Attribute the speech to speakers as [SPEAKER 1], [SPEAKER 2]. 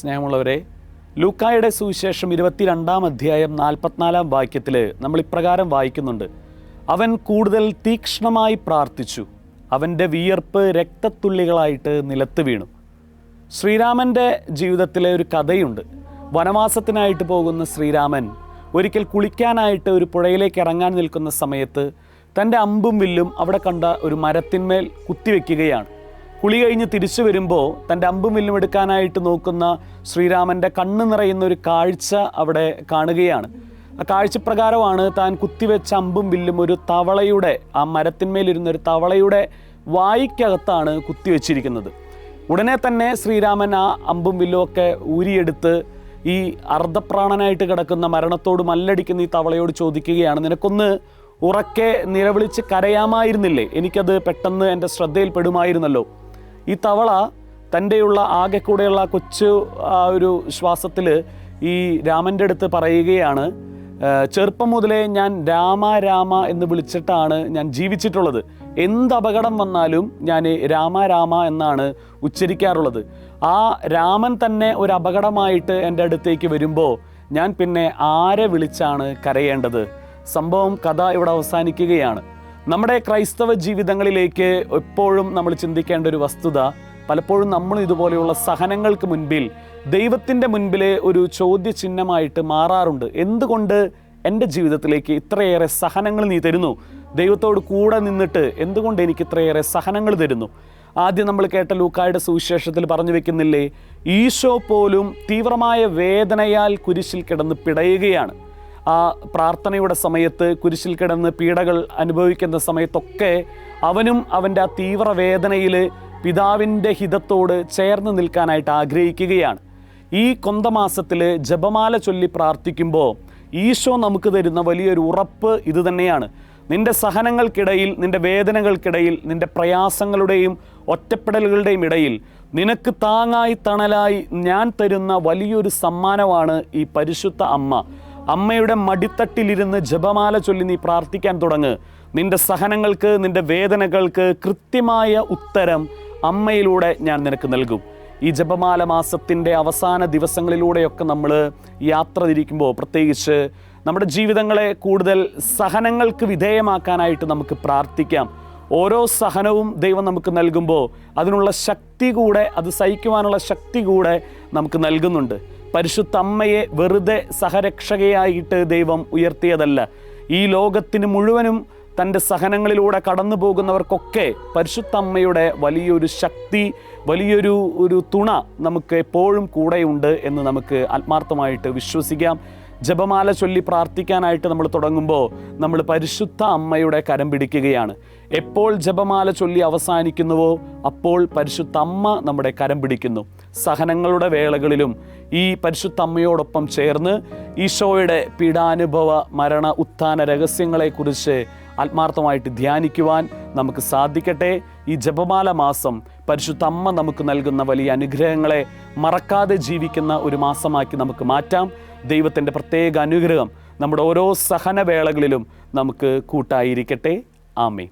[SPEAKER 1] സ്നേഹമുള്ളവരെ, ലൂക്കായുടെ സുവിശേഷം 22-ാം അധ്യായം 44-ാം വാക്യത്തിൽ നമ്മൾ ഇപ്രകാരം വായിക്കുന്നുണ്ട്. അവൻ കൂടുതൽ തീക്ഷ്ണമായി പ്രാർത്ഥിച്ചു, അവൻ്റെ വിയർപ്പ് രക്തത്തുള്ളികളായിട്ട് നിലത്ത് വീണു. ശ്രീരാമൻ്റെ ജീവിതത്തിലെ ഒരു കഥയുണ്ട്. വനവാസത്തിനായിട്ട് പോകുന്ന ശ്രീരാമൻ ഒരിക്കൽ കുളിക്കാനായിട്ട് ഒരു പുഴയിലേക്ക് ഇറങ്ങാൻ നിൽക്കുന്ന സമയത്ത് തൻ്റെ അമ്പും വില്ലും അവിടെ കണ്ട ഒരു മരത്തിന്മേൽ കുത്തിവെക്കുകയാണ്. കുളി കഴിഞ്ഞ് തിരിച്ചു വരുമ്പോൾ തൻ്റെ അമ്പും വില്ലും എടുക്കാനായിട്ട് നോക്കുന്ന ശ്രീരാമൻ്റെ കണ്ണ് നിറയുന്ന ഒരു കാഴ്ച അവിടെ കാണുകയാണ്. ആ കാഴ്ചപ്രകാരമാണ് താൻ കുത്തിവെച്ച അമ്പും വില്ലും ഒരു തവളയുടെ, ആ മരത്തിന്മേലിരുന്നൊരു തവളയുടെ വായ്ക്കകത്താണ് കുത്തിവെച്ചിരിക്കുന്നത്. ഉടനെ തന്നെ ശ്രീരാമൻ ആ അമ്പും വില്ലും ഒക്കെ ഊരിയെടുത്ത് ഈ അർദ്ധപ്രാണനായിട്ട് കിടക്കുന്ന, മരണത്തോട് മല്ലടിക്കുന്ന ഈ തവളയോട് ചോദിക്കുകയാണ്, നിനക്കൊന്ന് ഉറക്കെ നിലവിളിച്ച് കരയാമായിരുന്നില്ലേ? എനിക്കത് പെട്ടെന്ന് എൻ്റെ ശ്രദ്ധയിൽപ്പെടുമായിരുന്നല്ലോ. ഈ തവള തൻ്റെയുള്ള ആകെ കൂടെയുള്ള കൊച്ചു ഒരു ശ്വാസത്തിൽ ഈ രാമൻ്റെ അടുത്ത് പറയുകയാണ്, ചെറുപ്പം മുതലേ ഞാൻ രാമ രാമ എന്ന് വിളിച്ചിട്ടാണ് ഞാൻ ജീവിച്ചിട്ടുള്ളത്. എന്ത് അപകടം വന്നാലും ഞാൻ രാമ രാമ എന്നാണ് ഉച്ചരിക്കാറുള്ളത്. ആ രാമൻ തന്നെ ഒരു അപകടമായിട്ട് എൻ്റെ അടുത്തേക്ക് വരുമ്പോൾ ഞാൻ പിന്നെ ആരെ വിളിച്ചാണ് കരയേണ്ടത്? സംഭവം, കഥ ഇവിടെ അവസാനിക്കുകയാണ്. നമ്മുടെ ക്രൈസ്തവ ജീവിതങ്ങളിലേക്ക് എപ്പോഴും നമ്മൾ ചിന്തിക്കേണ്ട ഒരു വസ്തുത, പലപ്പോഴും നമ്മൾ ഇതുപോലെയുള്ള സഹനങ്ങൾക്ക് മുൻപിൽ ദൈവത്തിൻ്റെ മുൻപിൽ ഒരു ചോദ്യചിഹ്നമായിട്ട് മാറാറുണ്ട്. എന്തുകൊണ്ട് എൻ്റെ ജീവിതത്തിലേക്ക് ഇത്രയേറെ സഹനങ്ങൾ നീ തരുന്നു? ദൈവത്തോട് കൂടെ നിന്നിട്ട് എന്തുകൊണ്ട് എനിക്ക് ഇത്രയേറെ സഹനങ്ങൾ തരുന്നു? ആദ്യം നമ്മൾ കേട്ട ലൂക്കായുടെ സുവിശേഷത്തിൽ പറഞ്ഞു വെക്കുന്നില്ലേ, ഈശോ പോലും തീവ്രമായ വേദനയാൽ കുരിശിൽ കിടന്ന് പിടയുകയാണ്. ആ പ്രാർത്ഥനയുടെ സമയത്ത്, കുരിശിൽ കിടന്ന് പീഡകൾ അനുഭവിക്കുന്ന സമയത്തൊക്കെ അവനും അവൻ്റെ ആ തീവ്ര വേദനയിൽ പിതാവിൻ്റെ ഹിതത്തോട് ചേർന്ന് നിൽക്കാനായിട്ട് ആഗ്രഹിക്കുകയാണ്. ഈ കൊന്തമാസത്തിൽ ജപമാല ചൊല്ലി പ്രാർത്ഥിക്കുമ്പോൾ ഈശോ നമുക്ക് തരുന്ന വലിയൊരു ഉറപ്പ് ഇത് തന്നെയാണ്. നിൻ്റെ സഹനങ്ങൾക്കിടയിൽ, നിൻ്റെ വേദനകൾക്കിടയിൽ, നിൻ്റെ പ്രയാസങ്ങളുടെയും ഒറ്റപ്പെടലുകളുടെയും ഇടയിൽ നിനക്ക് താങ്ങായി തണലായി ഞാൻ തരുന്ന വലിയൊരു സമ്മാനമാണ് ഈ പരിശുദ്ധ അമ്മ. അമ്മയുടെ മടിത്തട്ടിലിരുന്ന് ജപമാല ചൊല്ലി നീ പ്രാർത്ഥിക്കാൻ തുടങ്ങ്. നിൻ്റെ സഹനങ്ങൾക്ക്, നിൻ്റെ വേദനകൾക്ക് കൃത്യമായ ഉത്തരം അമ്മയിലൂടെ ഞാൻ നിനക്ക് നൽകും. ഈ ജപമാല മാസത്തിൻ്റെ അവസാന ദിവസങ്ങളിലൂടെയൊക്കെ നമ്മൾ യാത്ര തിരിക്കുമ്പോൾ, പ്രത്യേകിച്ച് നമ്മുടെ ജീവിതങ്ങളെ കൂടുതൽ സഹനങ്ങൾക്ക് വിധേയമാക്കാനായിട്ട് നമുക്ക് പ്രാർത്ഥിക്കാം. ഓരോ സഹനവും ദൈവം നമുക്ക് നൽകുമ്പോൾ അതിനുള്ള ശക്തി കൂടെ, അത് സഹിക്കുവാനുള്ള ശക്തി കൂടെ നമുക്ക് നൽകുന്നുണ്ട്. പരിശുദ്ധ അമ്മയെ വെറുതെ സഹരക്ഷകയായിട്ട് ദൈവം ഉയർത്തിയതല്ല. ഈ ലോകത്തിന് മുഴുവനും തൻ്റെ സഹനങ്ങളിലൂടെ കടന്നു പോകുന്നവർക്കൊക്കെ പരിശുദ്ധ അമ്മയുടെ വലിയൊരു ശക്തി, വലിയൊരു തുണ നമുക്ക് എപ്പോഴും കൂടെയുണ്ട് എന്ന് നമുക്ക് ആത്മാർത്ഥമായിട്ട് വിശ്വസിക്കാം. ജപമാല ചൊല്ലി പ്രാർത്ഥിക്കാനായിട്ട് നമ്മൾ തുടങ്ങുമ്പോൾ നമ്മൾ പരിശുദ്ധ അമ്മയുടെ കരം പിടിക്കുകയാണ്. എപ്പോൾ ജപമാല ചൊല്ലി അവസാനിക്കുന്നുവോ അപ്പോൾ പരിശുദ്ധ അമ്മ നമ്മുടെ കരം പിടിക്കുന്നു. സഹനങ്ങളുടെ വേളകളിലും ഈ പരിശുദ്ധ അമ്മയോടൊപ്പം ചേർന്ന് ഈശോയുടെ പീഡാനുഭവ, മരണ, ഉത്ഥാന രഹസ്യങ്ങളെക്കുറിച്ച് ആത്മാർത്ഥമായിട്ട് ധ്യാനിക്കുവാൻ നമുക്ക് സാധിക്കട്ടെ. ഈ ജപമാല മാസം പരിശുദ്ധ അമ്മ നമുക്ക് നൽകുന്ന വലിയ അനുഗ്രഹങ്ങളെ മറക്കാതെ ജീവിക്കുന്ന ഒരു മാസമാക്കി നമുക്ക് മാറ്റാം. ദൈവത്തിൻ്റെ പ്രത്യേക അനുഗ്രഹം നമ്മുടെ ഓരോ സഹനവേളകളിലും നമുക്ക് കൂട്ടായിരിക്കട്ടെ. ആമേൻ.